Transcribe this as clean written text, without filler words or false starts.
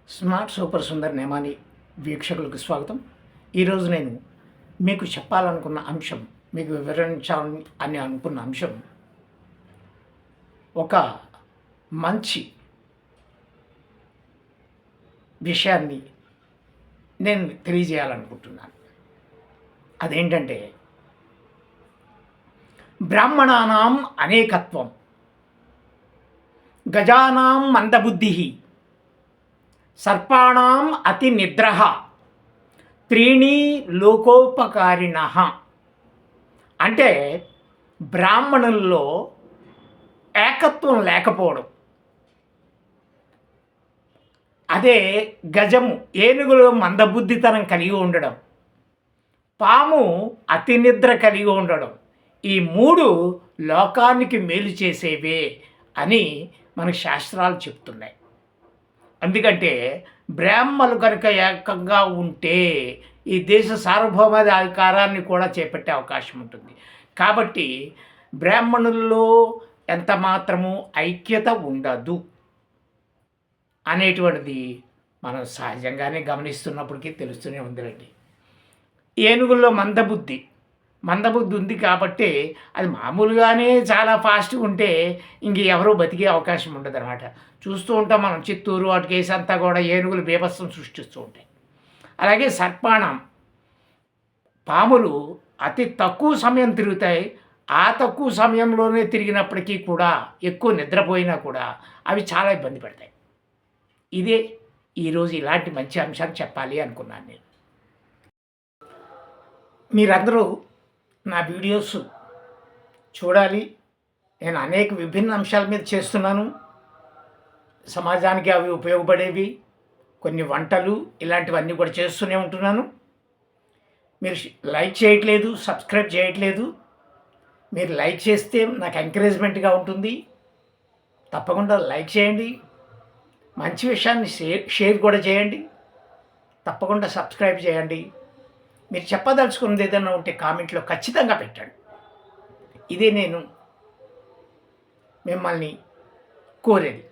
Smart super Sundar Nemani వీక్షకులకు స్వాగతం. ఈరోజు నేను మీకు చెప్పాలనుకున్న అంశం, మీకు వివరించాలని అని అనుకున్న అంశం, ఒక మంచి విషయాన్ని నేను తెలియజేయాలనుకుంటున్నాను. అదేంటంటే, బ్రాహ్మణానాం అనేకత్వం, గజానాం మందబుద్ధి, సర్పాణం అతి నిద్ర, త్రీణి లోకోపకారిణ. అంటే బ్రాహ్మణుల్లో ఏకత్వం లేకపోవడం, అదే గజము ఏనుగులో మందబుద్ధితనం కలిగి ఉండడం, పాము అతి నిద్ర కలిగి ఉండడం, ఈ మూడు లోకానికి మేలు చేసేవే అని మనకు శాస్త్రాలు చెప్తున్నాయి. ఎందుకంటే బ్రాహ్మణులు కనుక ఏకంగా ఉంటే ఈ దేశ సార్వభౌమాధికారాన్ని కూడా చేపట్టే అవకాశం ఉంటుంది. కాబట్టి బ్రాహ్మణుల్లో ఎంత మాత్రము ఐక్యత ఉండదు అనేటువంటిది మనం సహజంగానే గమనిస్తున్నప్పటికీ తెలుస్తూనే ఉందిరండి. ఏనుగుల్లో మందబుద్ధి ఉంది కాబట్టి అది మామూలుగానే చాలా ఫాస్ట్గా ఉంటే ఇంక ఎవరూ బతికే అవకాశం ఉండదు అనమాట. చూస్తూ ఉంటాం మనం, చిత్తూరు వాటి కేసు అంతా కూడా ఏనుగులు బీభత్సం సృష్టిస్తూ ఉంటాయి. అలాగే సర్పాణం, పాములు అతి తక్కువ సమయం తిరుగుతాయి. ఆ తక్కువ సమయంలోనే తిరిగినప్పటికీ కూడా, ఎక్కువ నిద్రపోయినా కూడా అవి చాలా ఇబ్బంది పెడతాయి. ఇదే ఈరోజు ఇలాంటి మంచి అంశాలు చెప్పాలి అనుకున్నాను నేను. మీరందరూ నా వీడియోస్ చూడాలి. నేను అనేక విభిన్న అంశాల మీద చేస్తున్నాను. సమాజానికి అవి ఉపయోగపడేవి, కొన్ని వంటలు ఇలాంటివన్నీ కూడా చేస్తూనే ఉంటున్నాను. మీరు లైక్ చేయట్లేదు, సబ్స్క్రైబ్ చేయట్లేదు. మీరు లైక్ చేస్తే నాకు ఎంకరేజ్మెంట్గా ఉంటుంది. తప్పకుండా లైక్ చేయండి. మంచి విషయాన్ని షేర్ కూడా చేయండి. తప్పకుండా సబ్స్క్రైబ్ చేయండి. మీరు చెప్పదలుచుకున్నది ఏదైనా ఉంటే కామెంట్లో ఖచ్చితంగా పెట్టండి. ఇదే నేను మిమ్మల్ని కోరేది.